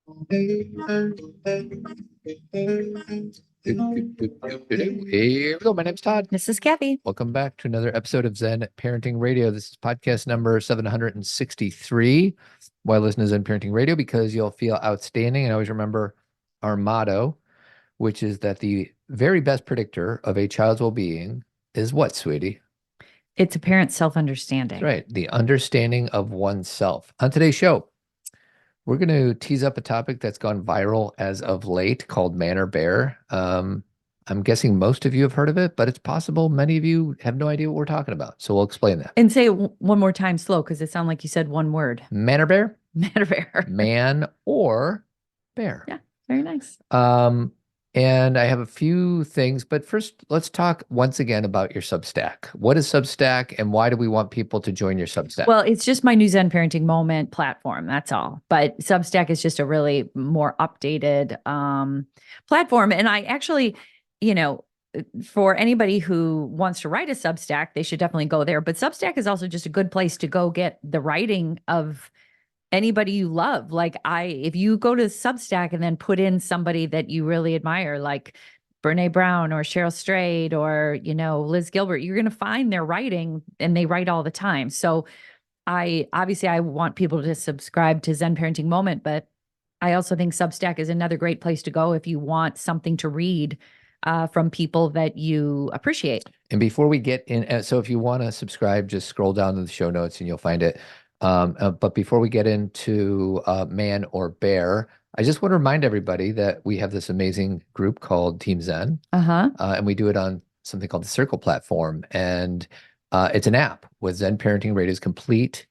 Here we go. My name's Todd. This is Cathy. Welcome back to another episode of Zen Parenting Radio. This is podcast number 763. Why listen to Zen Parenting Radio? Because you'll feel outstanding. And always remember our motto, which is that the very best predictor of a child's well-being is what, sweetie? It's a parent's self-understanding. That's right. The understanding of oneself. On today's show, we're going to tease up a topic that's gone viral as of late called Manor Bear. I'm guessing most of you have heard of it, but it's possible many of you have no idea what we're talking about. So we'll explain that. And say it one more time slow, because it sounded like you said one word. Manor Bear? Manor Bear. Man or bear. Yeah, very nice. And I have a few things, but first let's talk once again about your Substack. What is Substack and why do we want people to join your Substack? Well, it's just my new Zen Parenting Moment platform. That's all. But Substack is just a really more updated platform. And I actually, for anybody who wants to write a Substack, they should definitely go there. But Substack is also just a good place to go get the writing of anybody you love. Like if you go to Substack and then put in somebody that you really admire, like Brene Brown or Cheryl Strayed or, Liz Gilbert, you're going to find their writing, and they write all the time. So I want people to subscribe to Zen Parenting Moment, but I also think Substack is another great place to go if you want something to read from people that you appreciate. And before we get in, so if you want to subscribe, just scroll down to the show notes and you'll find it. But before we get into Man or Bear, I just want to remind everybody that we have this amazing group called Team Zen. And we do it on something called the Circle platform. And it's an app with Zen Parenting Radio's complete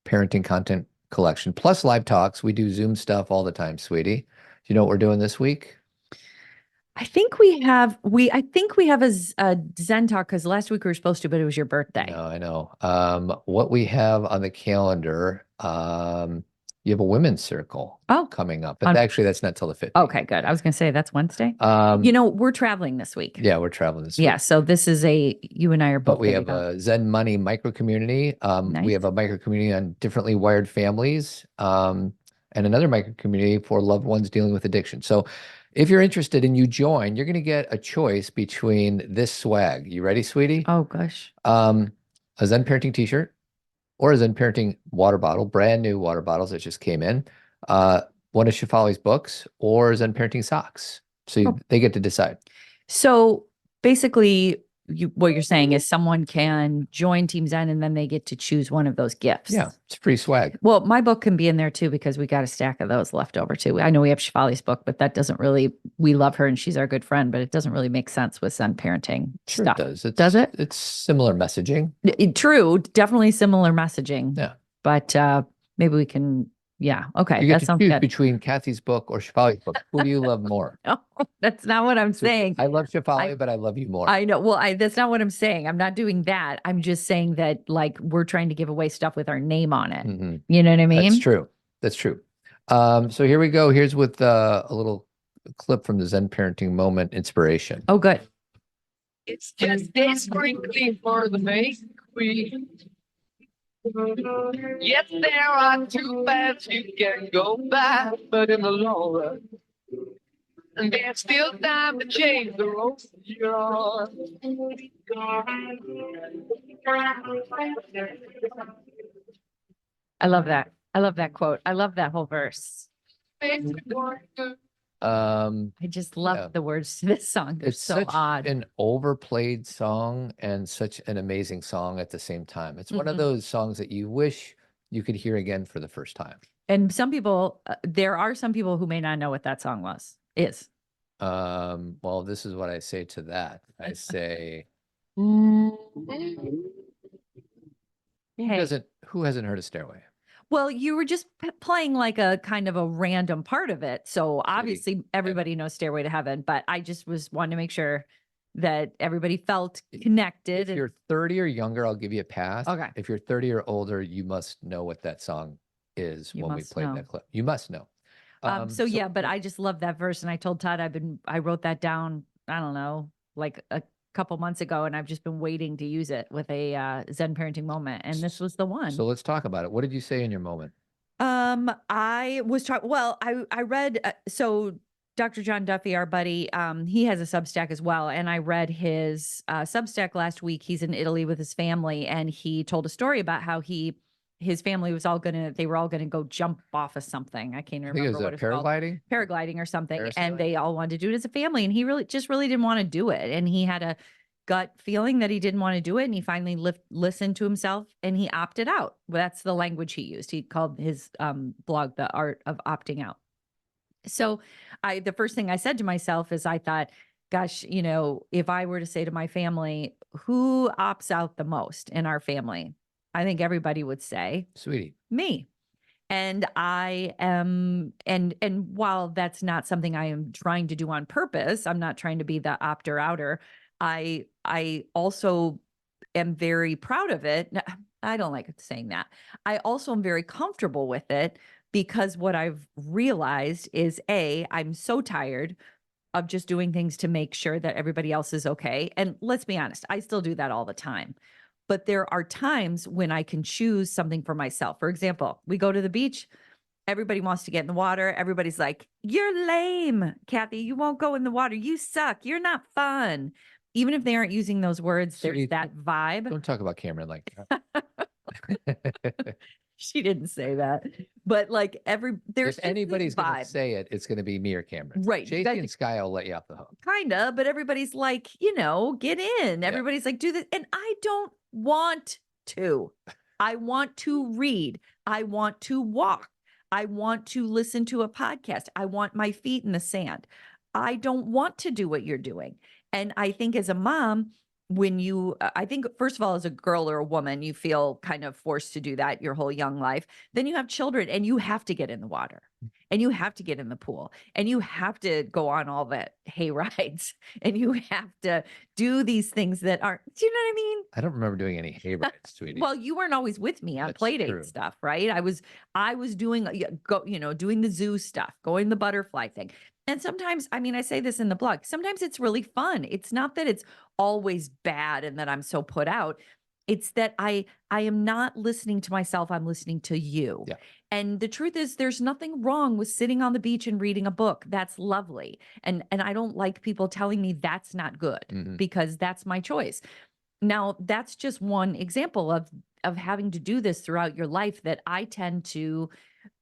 parenting content collection, plus live talks. We do Zoom stuff all the time, sweetie. Do you know what we're doing this week? I think we have a Zen talk, because last week we were supposed to, but it was your birthday. No, I know. What we have on the calendar, you have a women's circle coming up, but actually that's not till the 15th. Okay, good. I was going to say that's Wednesday. We're traveling this week. Yeah, we're traveling this week. Yeah, so this is you and I are both. But we have a Zen Money micro community. Nice. We have a micro community on differently wired families, and another micro community for loved ones dealing with addiction. So if you're interested and you join, you're going to get a choice between this swag. You ready, sweetie? Oh, gosh. A Zen Parenting t-shirt or a Zen Parenting water bottle, brand new water bottles that just came in. One of Shefali's books or Zen Parenting socks. So they get to decide. So basically, what you're saying is someone can join Team Zen and then they get to choose one of those gifts. Yeah, it's free swag. Well, my book can be in there too, because we got a stack of those left over too. I know we have Shefali's book, but that doesn't really, we love her and she's our good friend, but it doesn't really make sense with Zen Parenting stuff. It does. Does it? It's similar messaging. True. Definitely similar messaging. Yeah. But maybe we can, yeah. Okay. You get that to sounds choose good. between Cathy's book or Shefali's book. Who do you love more? No, that's not what I'm saying. I love Shefali, but I love you more. I know. Well, that's not what I'm saying. I'm not doing that. I'm just saying that, like, we're trying to give away stuff with our name on it. Mm-hmm. You know what I mean? That's true. That's true. So here we go. Here's with a little clip from the Zen Parenting Moment inspiration. Oh, good. It's just desperately for the make queen. Yes, there are two paths you can go by, but in the long run, and there's still time to change the road you're on. I love that. I love that quote. I love that whole verse. I just love the words to this song. They're It's so such odd. an overplayed song and such an amazing song at the same time. It's one of those songs that you wish you could hear again for the first time. And some people, there are some people who may not know what that song is. Well, this is what I say to that. I say, Hey. who hasn't heard of Stairway? Well, you were just playing like a kind of a random part of it. So obviously everybody knows Stairway to Heaven, but I just wanting to make sure that everybody felt connected. If you're 30 or younger, I'll give you a pass. Okay. If you're 30 or older, you must know what that song is when we played that clip. You must know. So yeah, but I just love that verse. And I told Todd, I wrote that down, I don't know, like a couple months ago, and I've just been waiting to use it with a Zen Parenting Moment. And this was the one. So let's talk about it. What did you say in your moment? I was talking, well, I read, so Dr. John Duffy, our buddy, he has a Substack as well. And I read his Substack last week. He's in Italy with his family, and he told a story about how his family was they were all gonna go jump off of something. I can't I think it was remember what it's called. paragliding. Paragliding or something. Parasailing? And they all wanted to do it as a family. And he really didn't want to do it. And he had a gut feeling that he didn't want to do it. And he finally listened to himself and he opted out. Well, that's the language he used. He called his blog The Art of Opting Out. So the first thing I said to myself is I thought, gosh, if I were to say to my family, who opts out the most in our family? I think everybody would say, Sweetie, me. And I am, and while that's not something I am trying to do on purpose, I'm not trying to be the opter outer. I also am very proud of it. I don't like saying that. I also am very comfortable with it because what I've realized is I'm so tired of just doing things to make sure that everybody else is okay. And let's be honest, I still do that all the time. But there are times when I can choose something for myself. For example, we go to the beach. Everybody wants to get in the water. Everybody's like, you're lame, Cathy. You won't go in the water. You suck. You're not fun. Even if they aren't using those words, there's Sweetie, that vibe. don't talk about Cameron like that. She didn't say that. But like there's If anybody's going to vibe. say it, it's going to be me or Cameron. Right. JC and Sky will let you off the hook. Kinda, but everybody's like, get in. Everybody's like, do this. And I don't want to. I want to read. I want to walk. I want to listen to a podcast. I want my feet in the sand. I don't want to do what you're doing. And I think as a mom, I think, first of all, as a girl or a woman, you feel kind of forced to do that your whole young life. Then you have children and you have to get in the water and you have to get in the pool and you have to go on all the hay rides and you have to do these things that aren't, do you know what I mean? I don't remember doing any hay rides, sweetie. Well, you weren't always with me on That's play date true. stuff, right? I was doing, doing the zoo stuff, going the butterfly thing. And sometimes, I say this in the blog, sometimes it's really fun. It's not that it's always bad and that I'm so put out. It's that I am not listening to myself. I'm listening to you. Yeah. And the truth is there's nothing wrong with sitting on the beach and reading a book. That's lovely. And I don't like people telling me that's not good because that's my choice. Now, that's just one example of having to do this throughout your life that I tend to.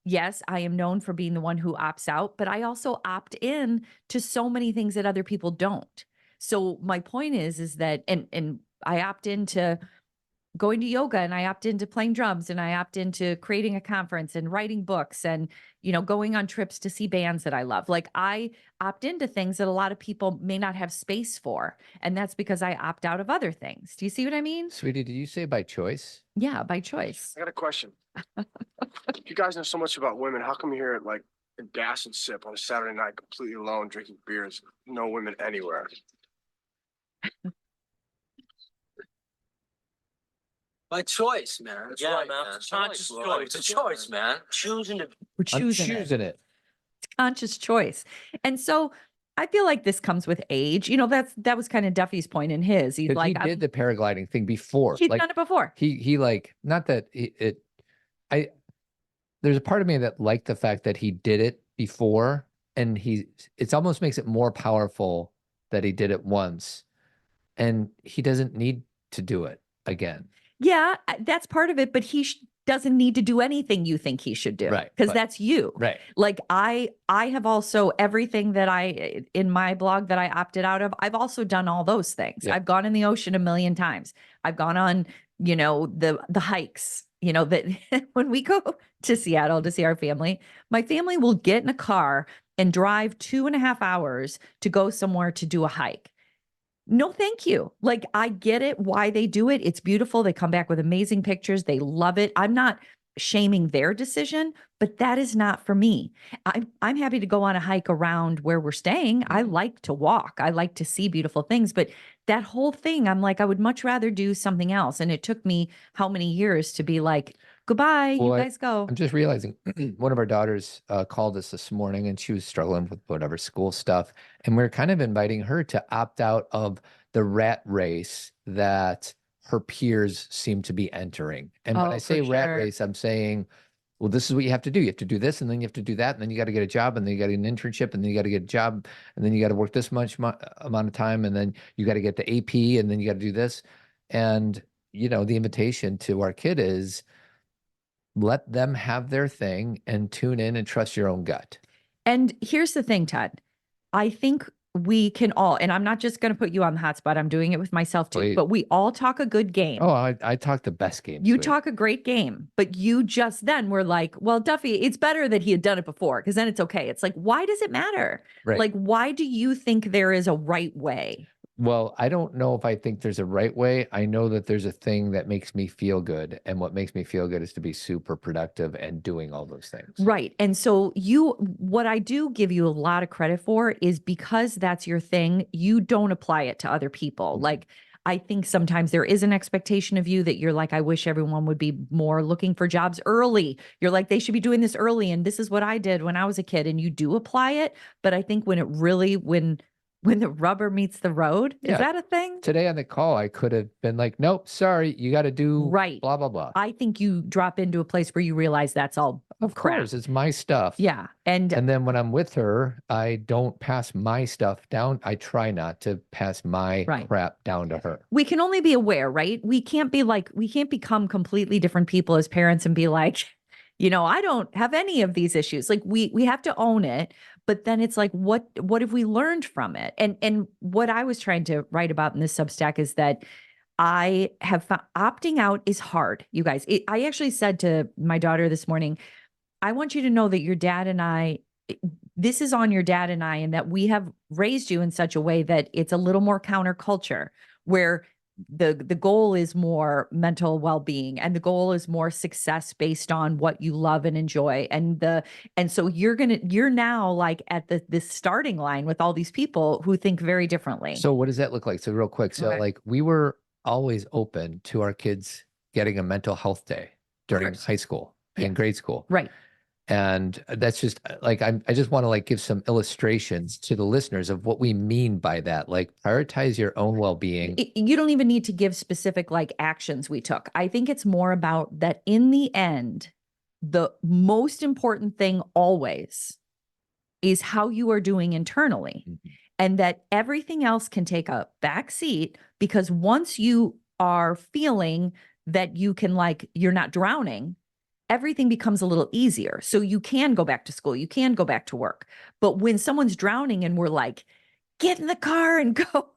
Yes, I am known for being the one who opts out, but I also opt in to so many things that other people don't. So my point is that, and I opt into going to yoga and I opt into playing drums and I opt into creating a conference and writing books and, going on trips to see bands that I love. Like I opt into things that a lot of people may not have space for. And that's because I opt out of other things. Do you see what I mean? Sweetie, did you say by choice? Yeah, by choice. I got a question. You guys know so much about women. How come you're here at like a gas and sip on a Saturday night, completely alone, drinking beers, no women anywhere? By choice, man. That's Yeah, right, man. man. It's a conscious Choice, choice. It's a choice, man. Choosing to We're I'm choosing it. choosing it. It's conscious choice. And so I feel like this comes with age. That was kind of Duffy's point in his. He's But like, he did the paragliding thing before. he's Like done it before. he like, not that there's a part of me that liked the fact that he did it before and it almost makes it more powerful that he did it once and he doesn't need to do it again. Yeah, that's part of it, but he doesn't need to do anything you think he should do. Right, Because but- that's you. Right. Like I have also everything that in my blog that I opted out of, I've also done all those things. Yeah. I've gone in the ocean a million times. I've gone on, the hikes, that when we go to Seattle to see our family, my family will get in a car and drive 2.5 hours to go somewhere to do a hike. No, thank you. Like, I get it, why they do it. It's beautiful. They come back with amazing pictures. They love it. I'm not shaming their decision, but that is not for me. I'm happy to go on a hike around where we're staying. I like to walk. I like to see beautiful things, but that whole thing, I'm like, I would much rather do something else. And it took me how many years to be like, goodbye, Well, you guys go. I'm just realizing one of our daughters called us this morning and she was struggling with whatever school stuff. And we're kind of inviting her to opt out of the rat race that her peers seem to be entering. And when Oh, I for say rat sure. race, I'm saying well, this is what you have to do. You have to do this, and then you have to do that, and then you got to get a job, and then you got to get an internship, and then you got to get a job, and then you got to work this much amount of time, and then you got to get the AP, and then you got to do this. And, the invitation to our kid is let them have their thing and tune in and trust your own gut. And here's the thing, Todd. I think we can all, and I'm not just going to put you on the hot spot. I'm doing it with myself too, but we all talk a good game. Oh, I talk the best game. You talk a great game, but you just then were like, well, Duffy, it's better that he had done it before because then it's okay. It's like, why does it matter? Right. Like, why do you think there is a right way? Well, I don't know if I think there's a right way. I know that there's a thing that makes me feel good. And what makes me feel good is to be super productive and doing all those things. Right. And so what I do give you a lot of credit for is because that's your thing, you don't apply it to other people. Like, I think sometimes there is an expectation of you that you're like, I wish everyone would be more looking for jobs early. You're like, they should be doing this early. And this is what I did when I was a kid. And you do apply it. But I think when the rubber meets the road, is that a thing? Today on the call, I could have been like, nope, sorry, you got to do blah, blah, blah. I think you drop into a place where you realize that's all Of crap. course, it's my stuff. Yeah. And then when I'm with her, I don't pass my stuff down. I try not to pass my crap down to her. We can only be aware, right? We can't become completely different people as parents and be like, I don't have any of these issues. Like we have to own it. But then it's like, what have we learned from it? And what I was trying to write about in this Substack is that I have found opting out is hard, you guys. I actually said to my daughter this morning, I want you to know that your dad and I, this is on your dad and I, and that we have raised you in such a way that it's a little more counterculture, where the goal is more mental well-being and the goal is more success based on what you love and enjoy. And so you're now like at this starting line with all these people who think very differently. So what does that look like? So real quick. So like we were always open to our kids getting a mental health day during high school and grade school. Right. And that's just like, I just want to like give some illustrations to the listeners of what we mean by that. Like prioritize your own well-being. You don't even need to give specific like actions we took. I think it's more about that in the end, the most important thing always is how you are doing internally. Mm-hmm. And that everything else can take a back seat, because once you are feeling that you can you're not drowning, everything becomes a little easier. So you can go back to school, you can go back to work. But when someone's drowning and we're like, get in the car and go,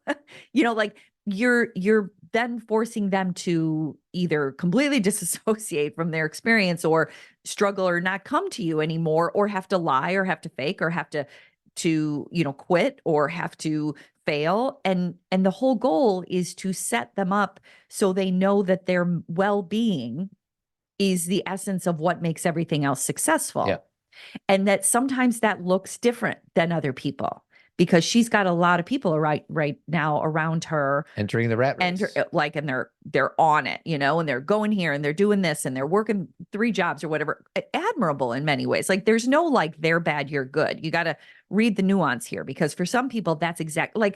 you're then forcing them to either completely disassociate from their experience or struggle or not come to you anymore, or have to lie or have to fake or have to quit or have to fail. And the whole goal is to set them up so they know that their well-being is the essence of what makes everything else successful. Yeah. And that sometimes that looks different than other people, because she's got a lot of people right now around her entering the rat race. And they're on it, and they're going here and they're doing this and they're working 3 jobs or whatever. Admirable in many ways. Like there's no they're bad, you're good. You got to read the nuance here, because for some people that's exactly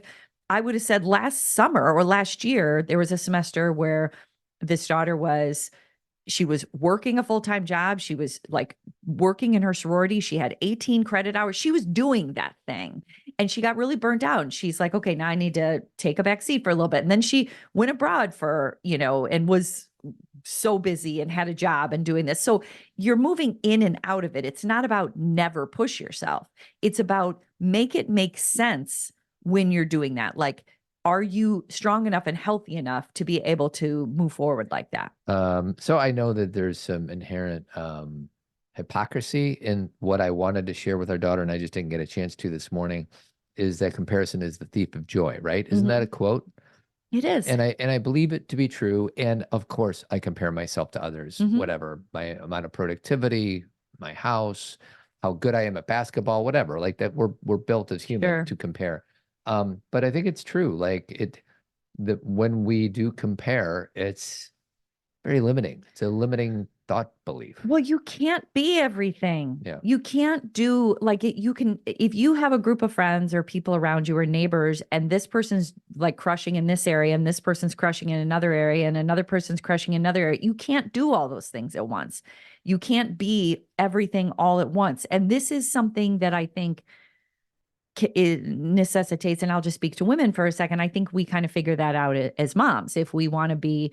I would have said last summer or last year, there was a semester where this daughter she was working a full-time job. She was working in her sorority. She had 18 credit hours. She was doing that thing. And she got really burnt out. And she's like, okay, now I need to take a back seat for a little bit. And then she went abroad for, and was so busy and had a job and doing this. So you're moving in and out of it. It's not about never push yourself. It's about make it make sense when you're doing that. Are you strong enough and healthy enough to be able to move forward like that? So I know that there's some inherent hypocrisy in what I wanted to share with our daughter, and I just didn't get a chance to this morning, is that comparison is the thief of joy, right? Isn't that a quote? It is. And I believe it to be true. And of course, I compare myself to others, whatever, my amount of productivity, my house, how good I am at basketball, whatever, like that. We're built as humans to compare. But I think it's true. When we do compare, it's very limiting. It's a limiting thought belief. Well, you can't be everything. Yeah. You can't do you can, if you have a group of friends or people around you or neighbors, and this person's crushing in this area and this person's crushing in another area and another person's crushing in another area, you can't do all those things at once. You can't be everything all at once. And this is something that I think it necessitates, and I'll just speak to women for a second. I think we kind of figure that out as moms. If we want to be,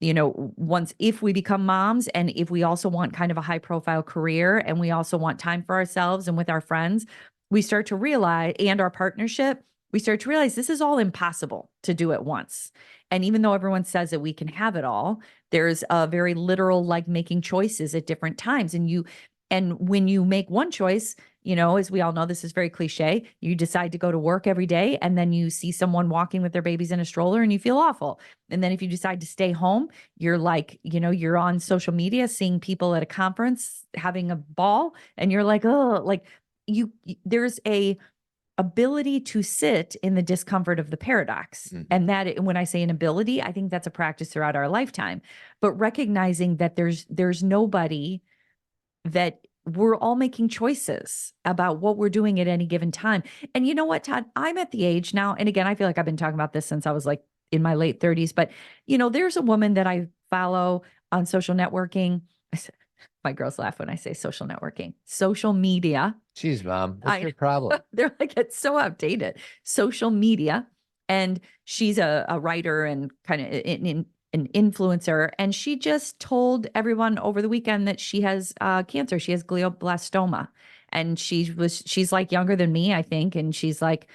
if we become moms, and if we also want kind of a high profile career, and we also want time for ourselves and with our friends, we start to realize, and our partnership, we start to realize this is all impossible to do at once. And even though everyone says that we can have it all, there's a very literal, like, making choices at different times. And when you make one choice, as we all know, this is very cliche. You decide to go to work every day, and then you see someone walking with their babies in a stroller and you feel awful. And then if you decide to stay home, you're like, you're on social media, seeing people at a conference having a ball, and you're like, oh, like there's a ability to sit in the discomfort of the paradox. Mhm. And that, when I say an ability, I think that's a practice throughout our lifetime, but recognizing that there's nobody, that we're all making choices about what we're doing at any given time. And you know what, Todd, I'm at the age now, and again, I feel like I've been talking about this since I was like in my late 30s, but there's a woman that I follow on social networking. My girls laugh when I say social networking, social media. Geez, Mom, what's your problem? They're like, it's so outdated. Social media. And she's a writer and kind of an influencer. And she just told everyone over the weekend that she has cancer. She has glioblastoma. And she's like younger than me, I think. And she's like,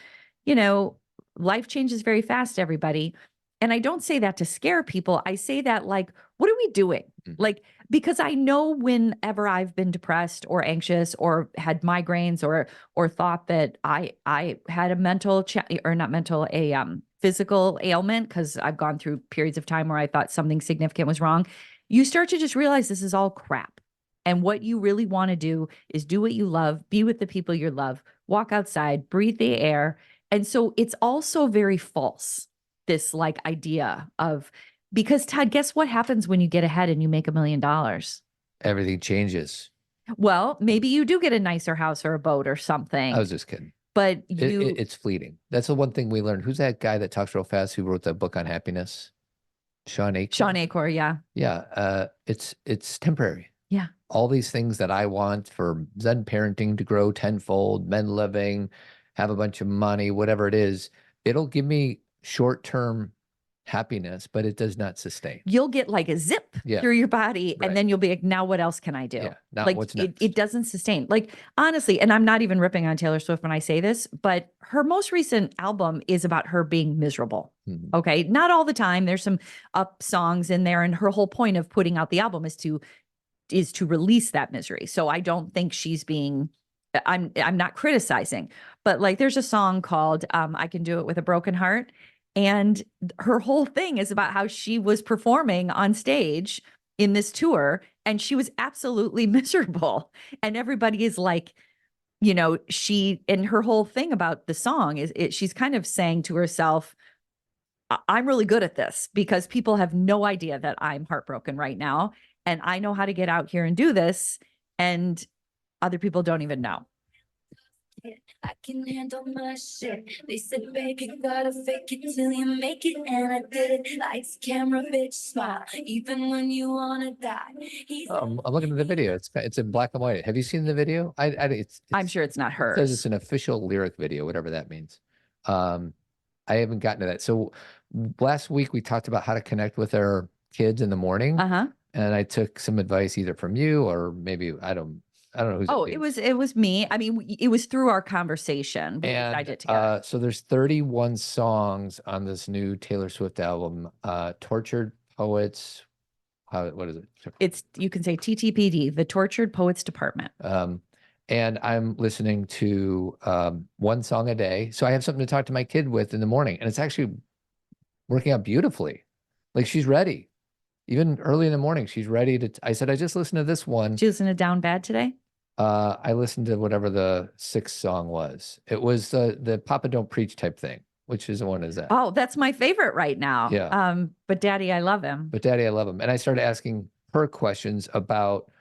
life changes very fast, everybody. And I don't say that to scare people. I say that like, what are we doing? Mhm. Like, because I know whenever I've been depressed or anxious or had migraines or thought that I had a physical ailment, because I've gone through periods of time where I thought something significant was wrong, you start to just realize this is all crap. And what you really want to do is do what you love, be with the people you love, walk outside, breathe the air. And so it's also very false, this like idea of, because Todd, guess what happens when you get ahead and you make $1 million? Everything changes. Well, maybe you do get a nicer house or a boat or something, I was just kidding. but It's fleeting. That's the one thing we learned. Who's that guy that talks real fast who wrote that book on happiness? Sean Achor. Yeah. Yeah. It's temporary. Yeah. All these things that I want for Zen parenting to grow tenfold, men living, have a bunch of money, whatever it is, it'll give me short-term happiness, but it does not sustain. You'll get like a zip through your body, Right. and then you'll be like, now what else can I do? Yeah. Now Like what's next? it doesn't sustain. Like, honestly, and I'm not even ripping on Taylor Swift when I say this, but her most recent album is about her being miserable. Mhm. Okay. Not all the time. There's some up songs in there, and her whole point of putting out the album is to release that misery. So I don't think she's being, I'm not criticizing, but like there's a song called I Can Do It With a Broken Heart. And her whole thing is about how she was performing on stage in this tour, and she was absolutely miserable. And everybody is like, and her whole thing about the song is she's kind of saying to herself, I'm really good at this because people have no idea that I'm heartbroken right now. And I know how to get out here and do this. And other people don't even know. I can handle my shit. They said, babe, you gotta fake it till you make it. And I did it. Lights, camera, bitch, smile. Even when you wanna die. I'm looking at the video. It's in black and white. Have you seen the video? I'm sure it's not It says hers. it's an official lyric video, whatever that means. I haven't gotten to that. So last week we talked about how to connect with our kids in the morning. Uh-huh. And I took some advice either from you or maybe I don't know who's. Oh, it was me. I mean, it was through our conversation. We decided it together. So there's 31 songs on this new Taylor Swift album, Tortured Poets. What is it? You can say TTPD, the Tortured Poets Department. And I'm listening to one song a day. So I have something to talk to my kid with in the morning. And it's actually working out beautifully. Like she's ready. Even early in the morning, she's ready to. I said, I just listened to this one. Did you listen to Down Bad today? I listened to whatever the 6th song was. It was the Papa Don't Preach type thing. Which is the one is that? Oh, that's my favorite right now. Yeah. But Daddy, I love him. But Daddy, I love him. And I started asking her questions about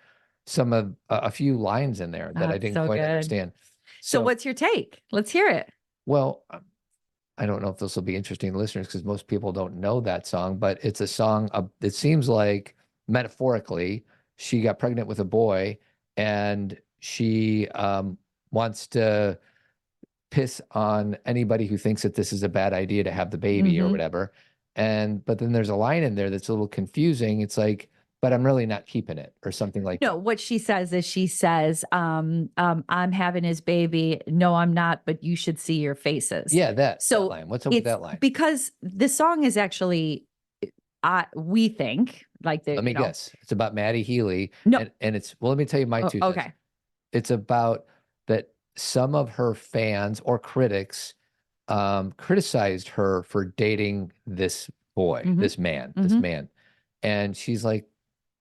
some of a few lines in there that I didn't quite understand. So what's your take? Let's hear it. Well, I don't know if this will be interesting to listeners because most people don't know that song, but it's a song. It seems like metaphorically she got pregnant with a boy, and she wants to piss on anybody who thinks that this is a bad idea to have the baby or whatever. But then there's a line in there that's a little confusing. It's like, but I'm really not keeping it, or something like No, that. what she says is I'm having his baby. No, I'm not, but you should see your faces. Yeah, that So line. What's up with that line? Because the song is actually, we think like the, Let me guess. It's about Maddie Healy. No. And it's, well, let me tell you my two cents. Okay. It's about that some of her fans or critics criticized her for dating this boy, this man. And she's like,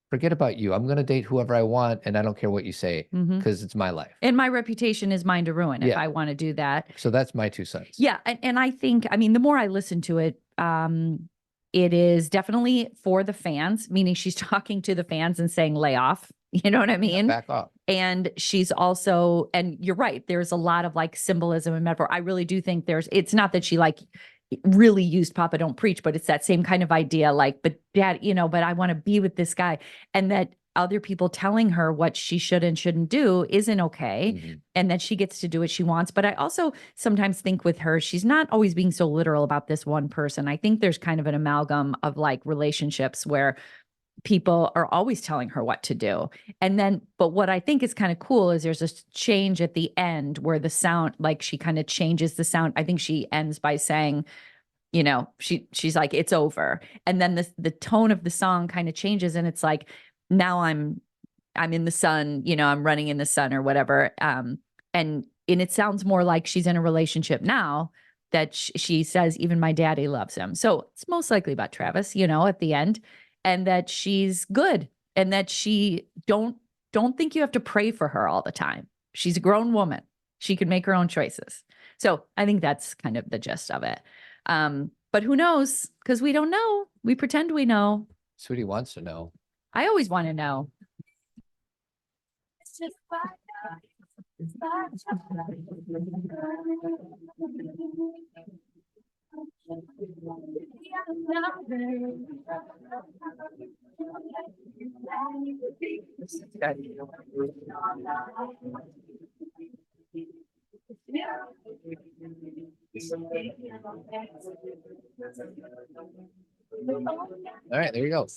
forget about you. I'm going to date whoever I want, and I don't care what you say, because it's my life. And my reputation is mine to ruin if Yeah. I want to do that. So that's my 2 cents. Yeah. And I think, I mean, the more I listen to it, it is definitely for the fans, meaning she's talking to the fans and saying, lay off. You know what I mean? Back off. And she's also, and you're right, there's a lot of like symbolism and metaphor. I really do think it's not that she like really used Papa Don't Preach, but it's that same kind of idea, like, but dad, but I want to be with this guy. And that other people telling her what she should and shouldn't do isn't okay. And that she gets to do what she wants. But I also sometimes think with her, she's not always being so literal about this one person. I think there's kind of an amalgam of like relationships where people are always telling her what to do. And then, but what I think is kind of cool is there's a change at the end where the sound, like she kind of changes the sound. I think she ends by saying, she's like, it's over. And then the tone of the song kind of changes. And it's like, now I'm in the sun, I'm running in the sun or whatever. And it sounds more like she's in a relationship now that she says, even my daddy loves him. So it's most likely about Travis, at the end. And that she's good, and that she don't think you have to pray for her all the time. She's a grown woman. She can make her own choices. So I think that's kind of the gist of it. But who knows? Because we don't know. We pretend we know. Sweetie wants to know. I always want to know. All right, there you go.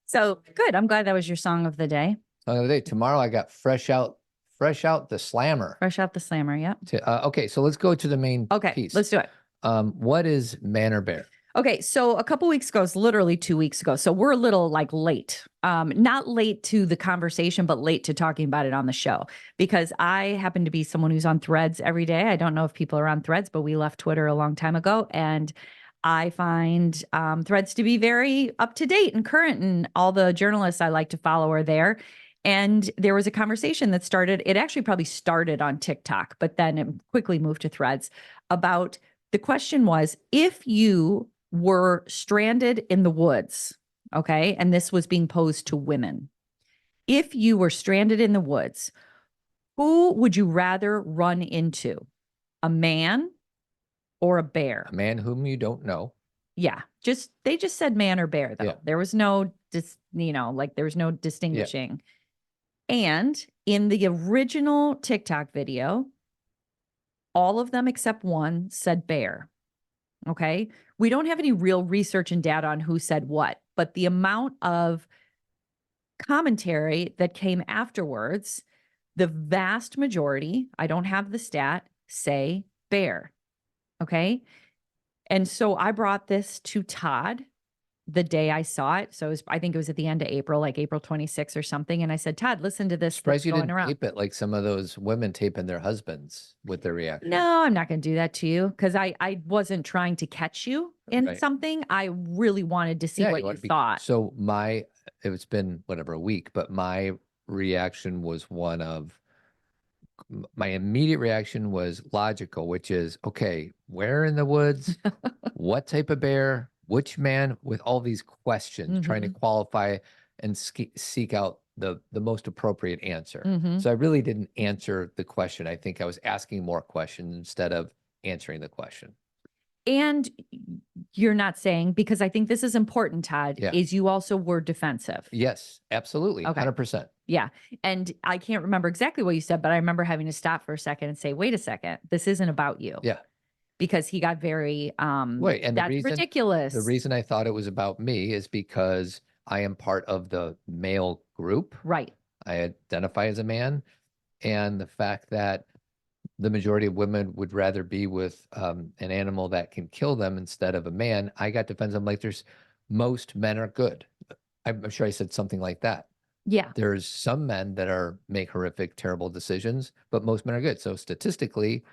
So good. I'm glad that was your song of the day. Song of the day. Tomorrow I got Fresh Out the Slammer. Fresh Out the Slammer. Yep. Okay, so let's go to the main piece. Let's do it. What is Manor Bear? Okay, so a couple weeks ago, it's literally 2 weeks ago. So we're a little like late, not late to the conversation, but late to talking about it on the show, because I happen to be someone who's on Threads every day. I don't know if people are on Threads, but we left Twitter a long time ago. And I find Threads to be very up to date and current, and all the journalists I like to follow are there. And there was a conversation that started, it actually probably started on TikTok, but then it quickly moved to Threads about, the question was, if you were stranded in the woods, okay, and this was being posed to women. If you were stranded in the woods, who would you rather run into? A man or a bear? A man whom you don't know. Yeah, they just said man or bear though. Yeah. There was no there was no distinguishing. Yeah. And in the original TikTok video, all of them except one said bear. Okay. We don't have any real research and data on who said what, but the amount of commentary that came afterwards, the vast majority, I don't have the stat, say bear. Okay. And so I brought this to Todd the day I saw it. So I think it was at the end of April, like April 26th or something. And I said, Todd, listen to this. Surprised you didn't around. tape it like some of those women taping their husbands with their reaction. No, I'm not going to do that to you, because I wasn't trying to catch you in something. I really wanted to see what you thought. So it's been whatever, a week, but my reaction was my immediate reaction was logical, which is, okay, where in the woods, what type of bear, which man, with all these questions, trying to qualify and seek out the most appropriate answer. So I really didn't answer the question. I think I was asking more questions instead of answering the question. And you're not saying, because I think this is important, Todd, Yeah. is you also were defensive. Yes, absolutely. Okay. 100%. Yeah. And I can't remember exactly what you said, but I remember having to stop for a second and say, wait a second, this isn't about you. Yeah. Because he got very, Wait, and that's ridiculous. the reason I thought it was about me is because I am part of the male group. Right. I identify as a man. And the fact that the majority of women would rather be with an animal that can kill them instead of a man, I got defensive. I'm like, most men are good. I'm sure I said something like that. Yeah. There's some men that make horrific, terrible decisions, but most men are good. So statistically,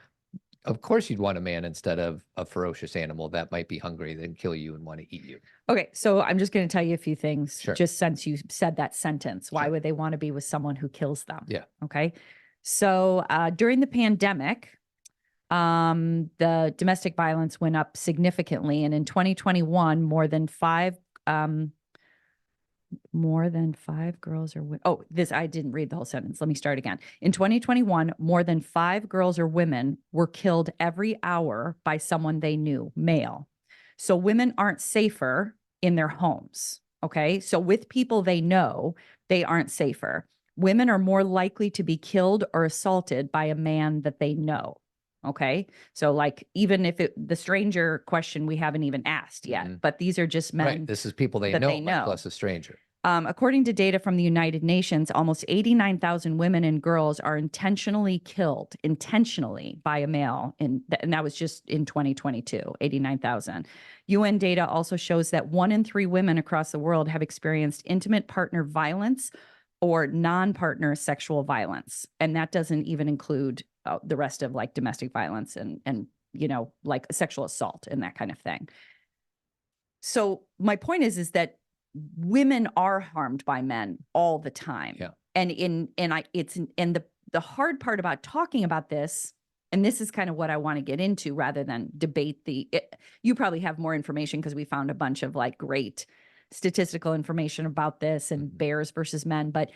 of course you'd want a man instead of a ferocious animal that might be hungry, then kill you and want to eat you. Okay. So I'm just going to tell you a few things, Sure. just since you said that sentence. Why Sure. would they want to be with someone who kills them? Yeah. Okay. So during the pandemic, the domestic violence went up significantly. And in 2021, more than five girls or women. Oh, I didn't read the whole sentence. Let me start again. In 2021, more than 5 girls or women were killed every hour by someone they knew, male. So women aren't safer in their homes. Okay. So with people they know, they aren't safer. Women are more likely to be killed or assaulted by a man that they know. Okay. So like, even if the stranger question we haven't even asked yet, but these are just men. Right. This is people they that know, they know. much less a stranger. According to data from the United Nations, almost 89,000 women and girls are intentionally killed by a male. And that was just in 2022, 89,000. UN data also shows that 1 in 3 women across the world have experienced intimate partner violence or non-partner sexual violence. And that doesn't even include the rest of like domestic violence and like sexual assault and that kind of thing. So my point is that women are harmed by men all the time. Yeah. And the hard part about talking about this, and this is kind of what I want to get into rather than debate you probably have more information because we found a bunch of like great statistical information about this and bears versus men. But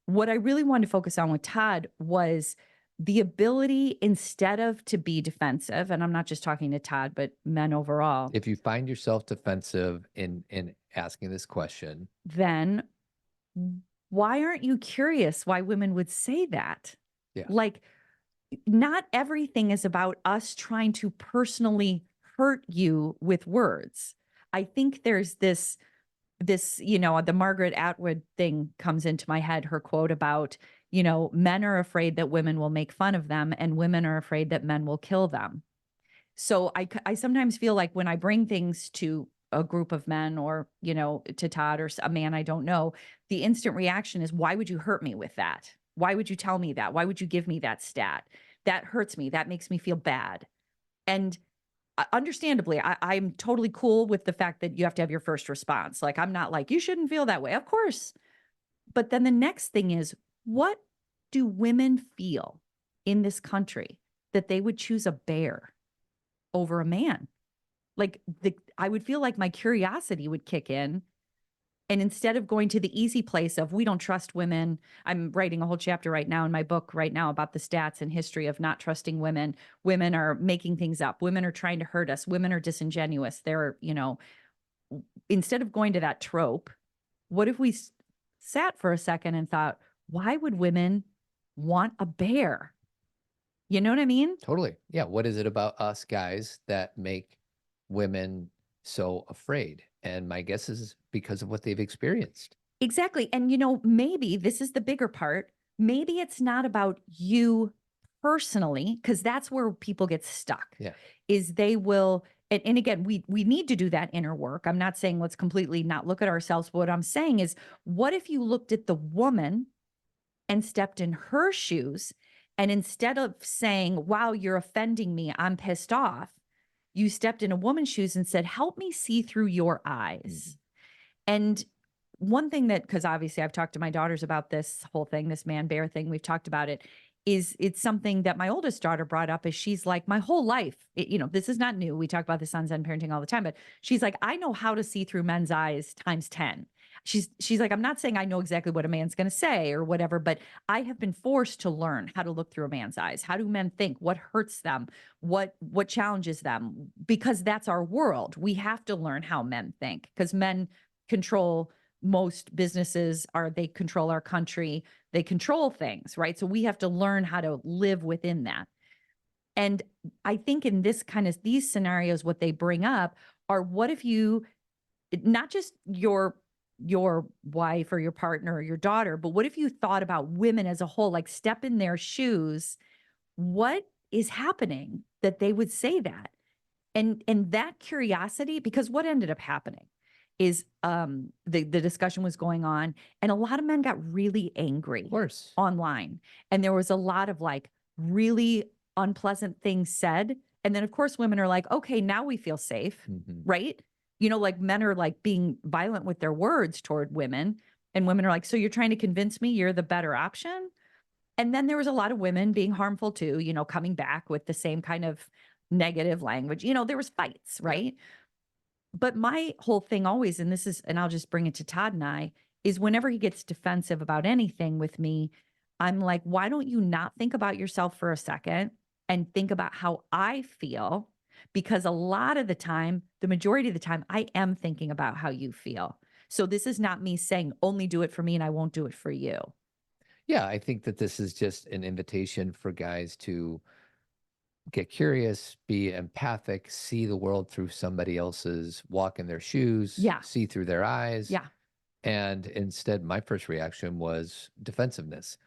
what I really wanted to focus on with Todd was the ability, instead of to be defensive, and I'm not just talking to Todd, but men overall. If you find yourself defensive in asking this question, then why aren't you curious why women would say that? Yeah. Like, not everything is about us trying to personally hurt you with words. I think there's this, the Margaret Atwood thing comes into my head, her quote about, men are afraid that women will make fun of them and women are afraid that men will kill them. So I sometimes feel like when I bring things to a group of men or, to Todd or a man I don't know, the instant reaction is, why would you hurt me with that? Why would you tell me that? Why would you give me that stat? That hurts me. That makes me feel bad. And understandably, I'm totally cool with the fact that you have to have your first response. Like, I'm not like, you shouldn't feel that way. Of course. But then the next thing is, what do women feel in this country that they would choose a bear over a man? Like, I would feel like my curiosity would kick in. And instead of going to the easy place of, we don't trust women, I'm writing a whole chapter right now in my book right now about the stats and history of not trusting women. Women are making things up. Women are trying to hurt us. Women are disingenuous. They're, instead of going to that trope, what if we sat for a second and thought, why would women want a bear? You know what I mean? totally. Yeah. What is it about us guys that make women so afraid? And my guess is because of what they've experienced. Exactly. And, maybe this is the bigger part. Maybe it's not about you personally, because that's where people get stuck. Yeah. Is they will, and again, we need to do that inner work. I'm not saying let's completely not look at ourselves. But what I'm saying is, what if you looked at the woman and stepped in her shoes, and instead of saying, wow, you're offending me, I'm pissed off, you stepped in a woman's shoes and said, help me see through your eyes. And one thing that, because obviously I've talked to my daughters about this whole thing, this man bear thing, we've talked about it, is it's something that my oldest daughter brought up. Is she's like, my whole life, this is not new. We talk about this on Zen Parenting all the time, but she's like, I know how to see through men's eyes times 10. she's like, I'm not saying I know exactly what a man's going to say or whatever, but I have been forced to learn how to look through a man's eyes. How do men think? What hurts them? What challenges them? Because that's our world. We have to learn how men think, because men control most businesses, they control our country, they control things, right? So we have to learn how to live within that. And I think in these scenarios, what they bring up are, what if you, not just your wife or your partner or your daughter, but what if you thought about women as a whole, like step in their shoes? What is happening that they would say that? And that curiosity, because what ended up happening is the discussion was going on, and a lot of men got really angry, Of course, online. And there was a lot of like really unpleasant things said. And then of course women are like, okay, now we feel safe, right? You know, like men are like being violent with their words toward women, and women are like, so you're trying to convince me you're the better option? And then there was a lot of women being harmful too, you know, coming back with the same kind of negative language. You know, there was fights, right? Yeah. But my whole thing always, and I'll just bring it to Todd and I, is whenever he gets defensive about anything with me, I'm like, why don't you not think about yourself for a second and think about how I feel? Because a lot of the time, the majority of the time, I am thinking about how you feel. So this is not me saying only do it for me and I won't do it for you. Yeah, I think that this is just an invitation for guys to get curious, be empathic, see the world through somebody else's, walk in their shoes, see through their eyes. Yeah. And instead, my first reaction was defensiveness.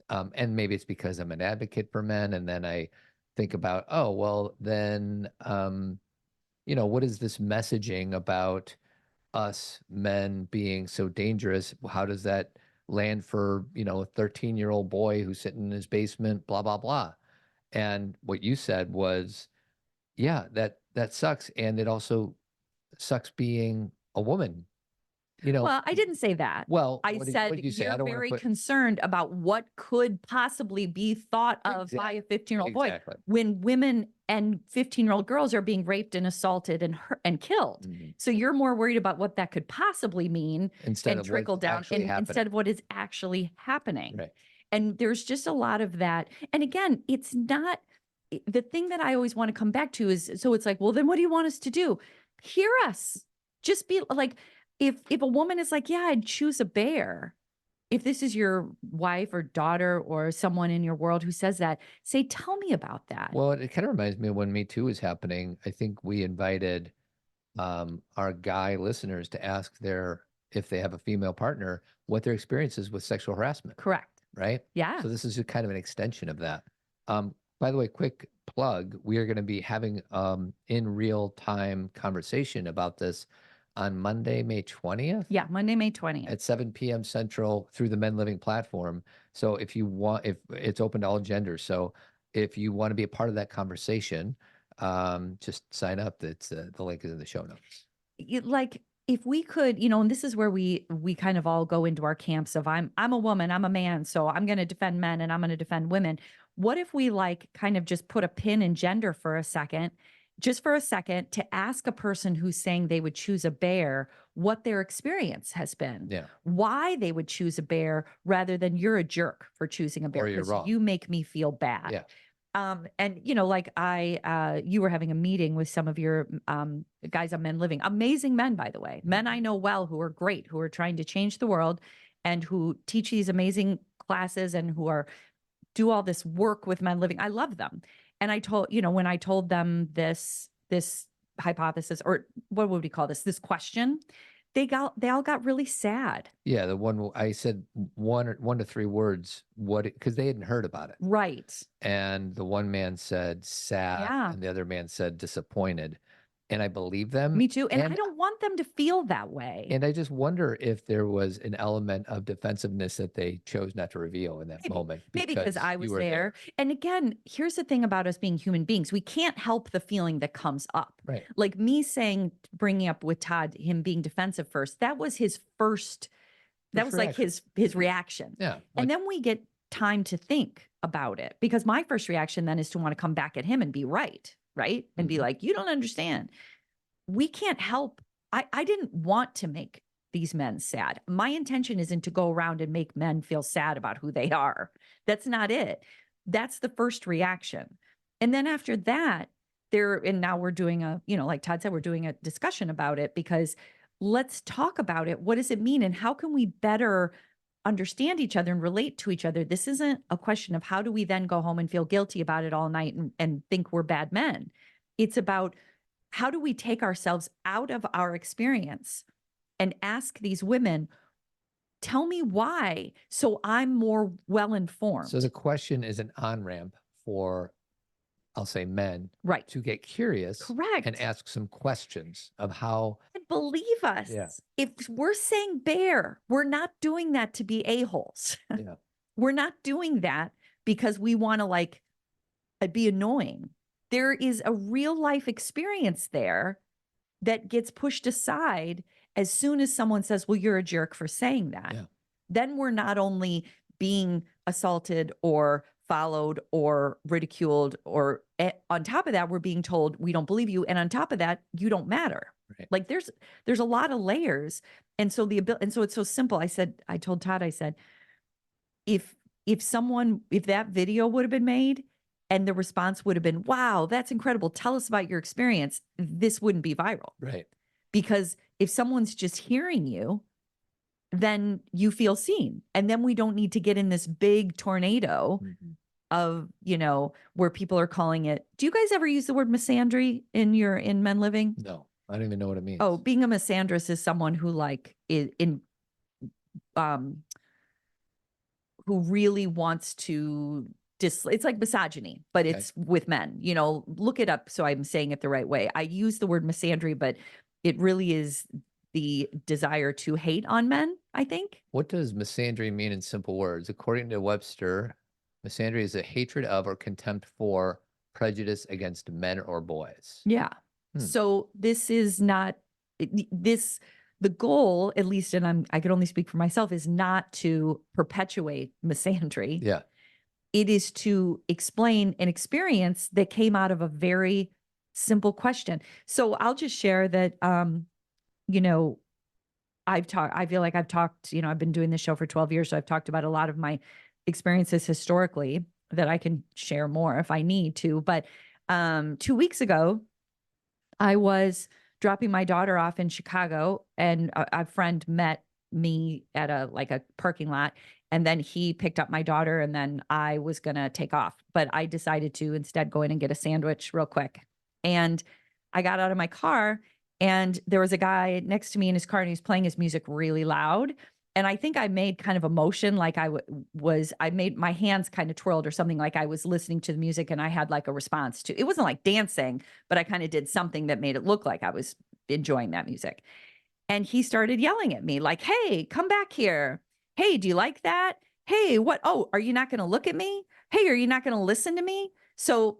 And maybe it's because I'm an advocate for men. And then I think about, oh, well, then, you know, what is this messaging about us men being so dangerous? How does that land for, you know, a 13-year-old boy who's sitting in his basement, blah, blah, blah. And what you said was, yeah, that sucks. And it also sucks being a woman. You know, well, I didn't say that. Well, I said you're very concerned about what could possibly be thought of by a 15-year-old boy when women and 15-year-old girls are being raped and assaulted and killed. So you're more worried about what that could possibly mean instead of trickle down instead of what is actually happening. Right. And there's just a lot of that. And again, it's not the thing that I always want to come back to is, so it's like, well, then what do you want us to do? Hear us. Just be like, if a woman is like, yeah, I'd choose a bear. If this is your wife or daughter or someone in your world who says that, say, tell me about that. Well, it kind of reminds me of when Me Too was happening. I think we invited our guy listeners to ask if they have a female partner, what their experience is with sexual harassment. Correct. Right? Yeah. So this is kind of an extension of that. By the way, quick plug, we are going to be having in real time conversation about this on Monday, May 20th. Yeah, Monday, May 20th. At 7 p.m. Central through the Men Living platform. So if it's open to all genders. So if you want to be a part of that conversation, just sign up. The link is in the show notes. Like, if we could, you know, and this is where we kind of all go into our camps of I'm a woman, I'm a man, so I'm going to defend men and I'm going to defend women. What if we like kind of just put a pin in gender for a second, just for a second, to ask a person who's saying they would choose a bear what their experience has been, why they would choose a bear rather than you're a jerk for choosing a bear because you make me feel bad. Yeah. And you know, like you were having a meeting with some of your guys on Men Living, amazing men, by the way, men I know well, who are great, who are trying to change the world and who teach these amazing classes and who do all this work with Men Living. I love them. And I told, you know, when I told them this hypothesis, or what would we call this question, they all got really sad. Yeah, the one I said one to three words, because they hadn't heard about it. Right. And the one man said sad, and the other man said disappointed. And I believe them. Me too. And I don't want them to feel that way. And I just wonder if there was an element of defensiveness that they chose not to reveal in that moment. Maybe because I was there. And again, here's the thing about us being human beings. We can't help the feeling that comes up. Right. Like me bringing up with Todd, him being defensive first, that was his first, that was like his reaction. Yeah. And then we get time to think about it, because my first reaction then is to want to come back at him and be right. And be like, you don't understand. We can't help. I didn't want to make these men sad. My intention isn't to go around and make men feel sad about who they are. That's not it. That's the first reaction. And then after that, and now we're doing like Todd said, we're doing a discussion about it, because let's talk about it. What does it mean? And how can we better understand each other and relate to each other? This isn't a question of how do we then go home and feel guilty about it all night and think we're bad men. It's about how do we take ourselves out of our experience and ask these women, tell me why, so I'm more well-informed. So the question is an on-ramp for, I'll say, men, right, to get curious, correct, and ask some questions of how. And believe us, Yeah. if we're saying bear, we're not doing that to be a-holes. Yeah. We're not doing that because we want to be annoying. There is a real life experience there that gets pushed aside as soon as someone says, well, you're a jerk for saying that. Yeah. Then we're not only being assaulted or followed or ridiculed, or on top of that, we're being told we don't believe you. And on top of that, you don't matter. Right. Like there's a lot of layers. And so it's so simple. I told Todd, I said, if that video would have been made and the response would have been, wow, that's incredible, tell us about your experience, this wouldn't be viral. Right. Because if someone's just hearing you, then you feel seen. And then we don't need to get in this big tornado of, where people are calling it. Do you guys ever use the word misandry in Men Living? No, I don't even know what it means. Oh, being a misandrist is someone who who really wants to it's like misogyny, but it's with men, look it up. So I'm saying it the right way. I use the word misandry, but it really is the desire to hate on men, I think. What does misandry mean in simple words? According to Webster, misandry is a hatred of or contempt for, prejudice against men or boys. Yeah. So this is not the goal, at least, and I can only speak for myself, is not to perpetuate misandry. Yeah. It is to explain an experience that came out of a very simple question. So I'll just share that, I feel like I've talked, I've been doing this show for 12 years. So I've talked about a lot of my experiences historically that I can share more if I need to. But 2 weeks ago, I was dropping my daughter off in Chicago, and a friend met me at a parking lot. And then he picked up my daughter, and then I was going to take off. But I decided to instead go in and get a sandwich real quick. And I got out of my car, and there was a guy next to me in his car, and he was playing his music really loud. And I think I made kind of a motion, like I made my hands kind of twirled or something, like I was listening to the music and I had like a response to it. Wasn't like dancing, but I kind of did something that made it look like I was enjoying that music. And he started yelling at me like, hey, come back here. Hey, do you like that? Hey, what? Oh, are you not going to look at me? Hey, are you not going to listen to me? So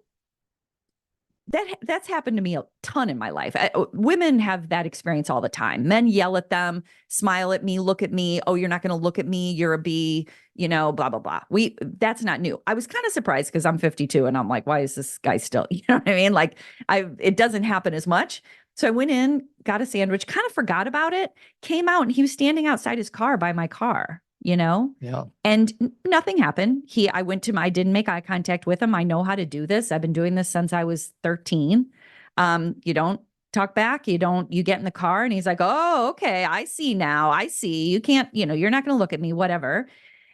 that's happened to me a ton in my life. Women have that experience all the time. Men yell at them, smile at me, look at me. Oh, you're not going to look at me. You're a bee, blah, blah, blah. That's not new. I was kind of surprised because I'm 52 and I'm like, why is this guy still, you know what I mean? Like it doesn't happen as much. So I went in, got a sandwich, kind of forgot about it, came out, and he was standing outside his car by my car, Yeah. And nothing happened. I didn't make eye contact with him. I know how to do this. I've been doing this since I was 13. You don't talk back. You get in the car, and he's like, oh, okay. I see now. I see. You can't, you're not going to look at me, whatever.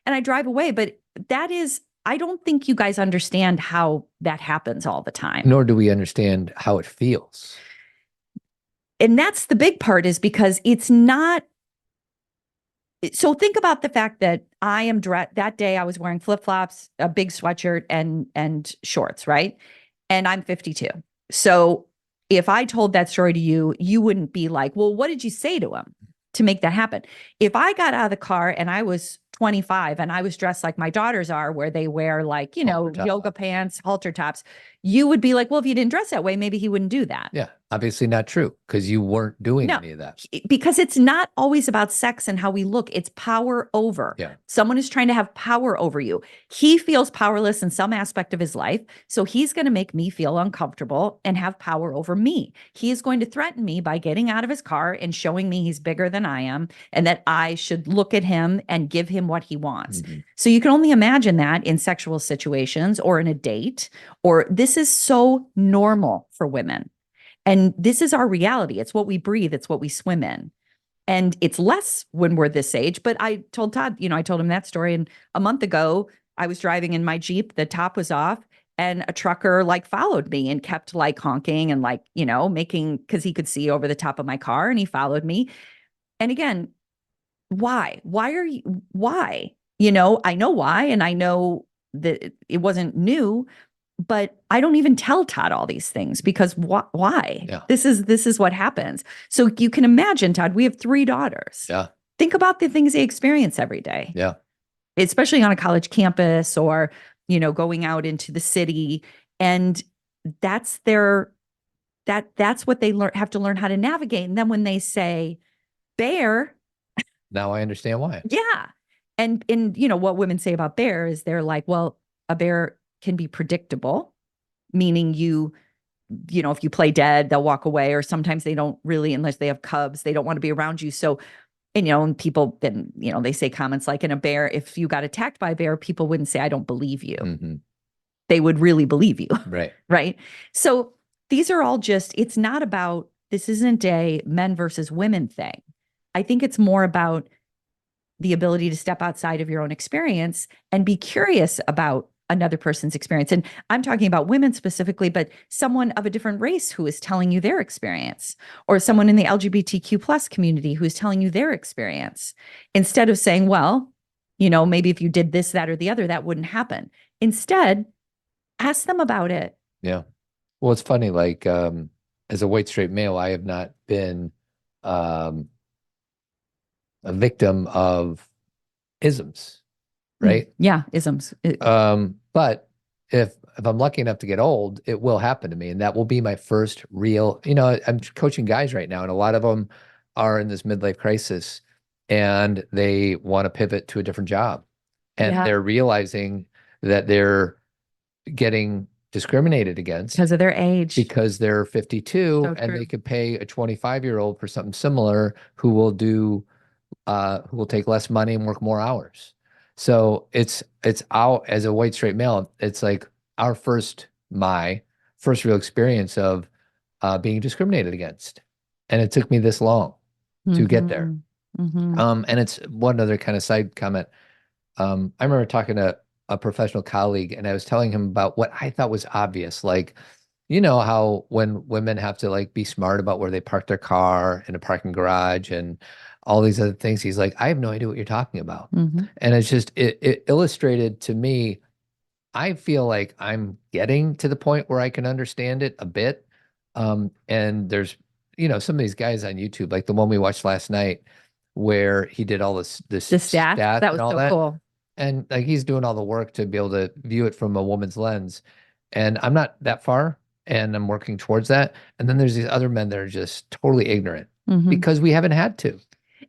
And I drive away. But I don't think you guys understand how that happens all the time. Nor do we understand how it feels. And that's the big part, is because it's not. So think about the fact that I am that day I was wearing flip-flops, a big sweatshirt and shorts, right? And I'm 52. So if I told that story to you, you wouldn't be like, well, what did you say to him to make that happen? If I got out of the car and I was 25 and I was dressed like my daughters are, where they wear like, Halter top. yoga pants, halter tops, you would be like, well, if you didn't dress that way, maybe he wouldn't do that. Yeah. Obviously not true because you weren't doing No. any of that. Because it's not always about sex and how we look. It's power over. Yeah. Someone is trying to have power over you. He feels powerless in some aspect of his life. So he's going to make me feel uncomfortable and have power over me. He is going to threaten me by getting out of his car and showing me he's bigger than I am and that I should look at him and give him what he wants. Mhm. So you can only imagine that in sexual situations or in a date, or this is so normal for women. And this is our reality. It's what we breathe. It's what we swim in. And it's less when we're this age. But I told Todd, I told him that story. And a month ago, I was driving in my Jeep, the top was off, and a trucker followed me and kept honking and making, because he could see over the top of my car, and he followed me. And again, why? Why? I know why. And I know that it wasn't new. But I don't even tell Todd all these things because why? Yeah. This is what happens. So you can imagine, Todd, we have 3 daughters. Yeah. Think about the things they experience every day. Yeah. Especially on a college campus or, going out into the city. And that's that's what they have to learn how to navigate. And then when they say bear. Now I understand why. Yeah. And what women say about bear is they're like, well, a bear can be predictable, meaning if you play dead, they'll walk away, or sometimes they don't really, unless they have cubs, they don't want to be around you. So, and people then, they say comments like, in a bear, if you got attacked by a bear, people wouldn't say, I don't believe you. Mm-hmm. They would really believe you. Right. Right. So these are all it's not about, this isn't a men versus women thing. I think it's more about the ability to step outside of your own experience and be curious about another person's experience. And I'm talking about women specifically, but someone of a different race who is telling you their experience, or someone in the LGBTQ plus community who is telling you their experience, instead of saying, well, maybe if you did this, that, or the other, that wouldn't happen. Instead, ask them about it. Yeah. Well, it's funny, as a white straight male, I have not been a victim of isms, right? Yeah, isms. But if I'm lucky enough to get old, it will happen to me, and that will be my first real, I'm coaching guys right now, and a lot of them are in this midlife crisis, and they want to pivot to a different job, and Yeah. they're realizing that they're getting discriminated against Because of their age. because they're 52 So and true. they could pay a 25-year-old for something similar who will take less money and work more hours. So it's out as a white straight male, it's like my first real experience of being discriminated against. And it took me this long to get there. Mhm. And it's one other kind of side comment. I remember talking to a professional colleague, and I was telling him about what I thought was obvious. How when women have to be smart about where they park their car in a parking garage and all these other things. He's like, I have no idea what you're talking about. Mhm. And it's just, it illustrated to me, I feel like I'm getting to the point where I can understand it a bit. And there's, some of these guys on YouTube, like the one we watched last night, where he did all this The stats, that and was all so that. cool. And he's doing all the work to be able to view it from a woman's lens. And I'm not that far, and I'm working towards that. And then there's these other men that are just totally ignorant Mhm. because we haven't had to.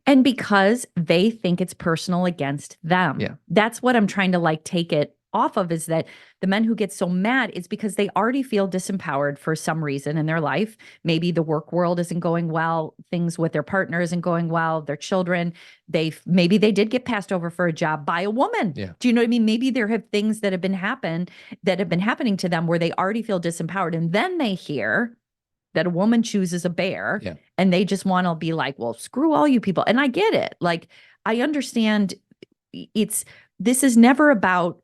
And because they think it's personal against them. Yeah. That's what I'm trying to take it off of, is that the men who get so mad is because they already feel disempowered for some reason in their life. Maybe the work world isn't going well, things with their partner isn't going well, their children, maybe they did get passed over for a job by a woman. Yeah. Do you know what I mean? Maybe there have things that have been happening to them where they already feel disempowered, and then they hear that a woman chooses a bear, Yeah. and they just want to be like, well, screw all you people. And I get it. I understand this is never about,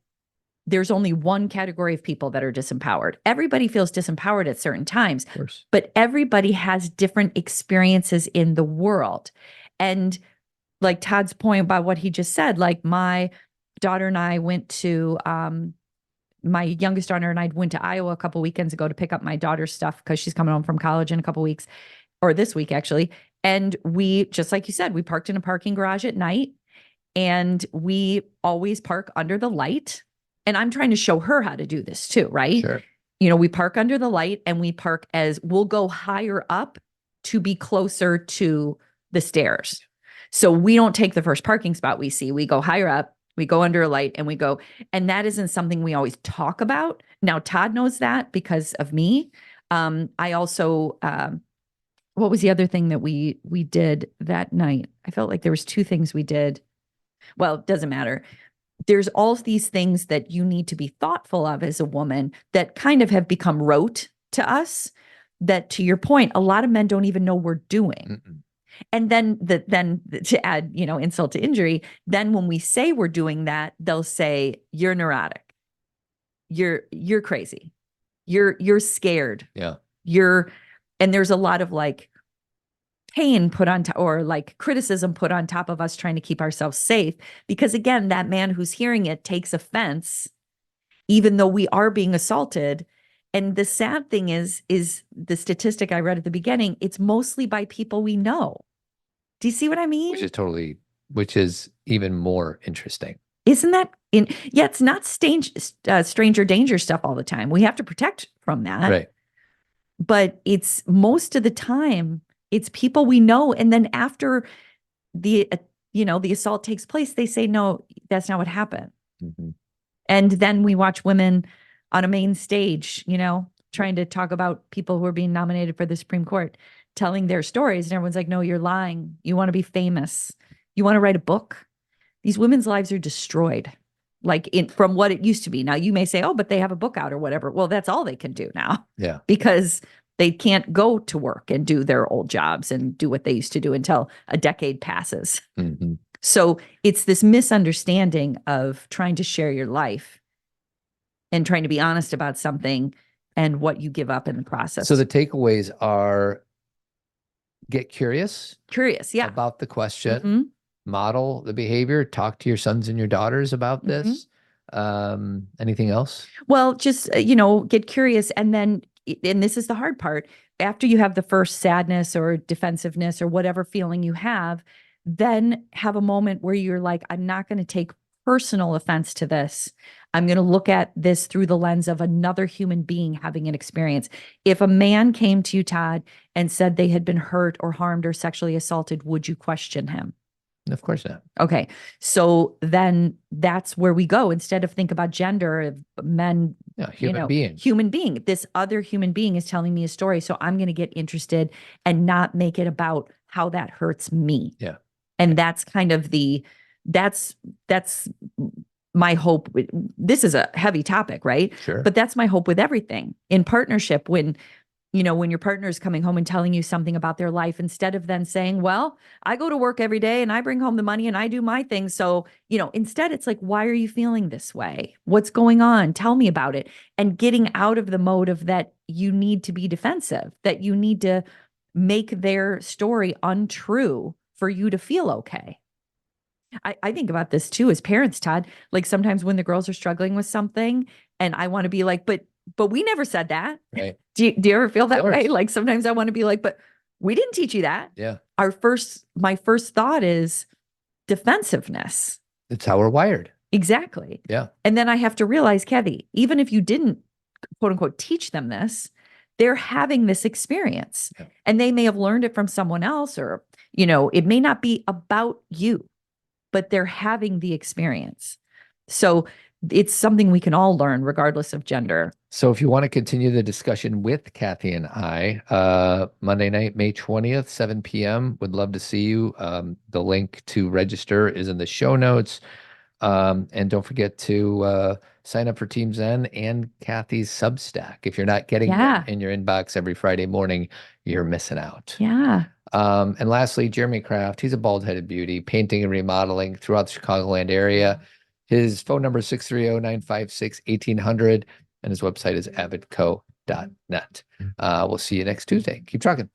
there's only one category of people that are disempowered. Everybody feels disempowered at certain times, Of course. but everybody has different experiences in the world. And Todd's point about what he just said, my daughter and I went to, my youngest daughter and I went to Iowa a couple weekends ago to pick up my daughter's stuff because she's coming home from college in a couple weeks, or this week actually. And we, just like you said, we parked in a parking garage at night, and we always park under the light. And I'm trying to show her how to do this too, right? Sure. we park under the light and we park we'll go higher up to be closer to the stairs. So we don't take the first parking spot we see. We go higher up, we go under a light and we go, and that isn't something we always talk about. Now, Todd knows that because of me. I also, what was the other thing that we did that night? I felt like there was two things we did. Well, it doesn't matter. There's all these things that you need to be thoughtful of as a woman that kind of have become rote to us, that, to your point, a lot of men don't even know we're doing. Mm-mm. And then to add, insult to injury, then when we say we're doing that, they'll say, you're neurotic. You're crazy. You're scared. Yeah. And there's a lot of like pain put on or like criticism put on top of us trying to keep ourselves safe. Because again, that man who's hearing it takes offense, even though we are being assaulted. And the sad thing is the statistic I read at the beginning, it's mostly by people we know. Do you see what I mean? Which is even more interesting. Isn't that it's not stranger danger stuff all the time. We have to protect from that. Right. But it's most of the time, it's people we know. And then after the assault takes place, they say, no, that's not what happened. Mm-hmm. And then we watch women on a main stage, trying to talk about people who are being nominated for the Supreme Court, telling their stories. And everyone's like, no, you're lying. You want to be famous. You want to write a book. These women's lives are destroyed, from what it used to be. Now you may say, oh, but they have a book out or whatever. Well, that's all they can do now. Yeah. Because they can't go to work and do their old jobs and do what they used to do until a decade passes. Mm-hmm. So it's this misunderstanding of trying to share your life and trying to be honest about something and what you give up in the process. So the takeaways are: get curious yeah. about the question, Mhm. model the behavior, talk to your sons and your daughters about this. Anything else? Well, just, get curious. And then, and this is the hard part, after you have the first sadness or defensiveness or whatever feeling you have, then have a moment where you're like, I'm not going to take personal offense to this. I'm going to look at this through the lens of another human being having an experience. If a man came to you, Todd, and said they had been hurt or harmed or sexually assaulted, would you question him? Of course not. Okay. So then that's where we go. Instead of think about gender, men, Yeah, human being. This other human being is telling me a story. So I'm going to get interested and not make it about how that hurts me. Yeah. And that's kind of that's my hope. This is a heavy topic, right? Sure. But that's my hope with everything in partnership. When your partner is coming home and telling you something about their life, instead of then saying, well, I go to work every day and I bring home the money and I do my thing. So, instead it's like, why are you feeling this way? What's going on? Tell me about it. And getting out of the mode of that you need to be defensive, that you need to make their story untrue for you to feel okay. I think about this too as parents, Todd. Like sometimes when the girls are struggling with something and I want to be like, but we never said that. Right. Do you ever feel that Of course. way? Like sometimes I want to be like, but we didn't teach you that. Yeah. My first thought is defensiveness. It's how we're wired. Exactly. Yeah. And then I have to realize, Cathy, even if you didn't, quote unquote, teach them this, they're having this experience. Yeah. And they may have learned it from someone else, or, it may not be about you, but they're having the experience. So it's something we can all learn regardless of gender. So if you want to continue the discussion with Cathy and I, Monday night, May 20th, 7 p.m., would love to see you. The link to register is in the show notes. And don't forget to sign up for Team Zen and Cathy's Substack. If you're not getting them in your inbox every Friday morning, you're missing out. Yeah. And lastly, Jeremy Kraft, he's a bald-headed beauty, painting and remodeling throughout the Chicagoland area. His phone number is 630-956-1800, and his website is avidco.net. We'll see you next Tuesday. Keep trucking.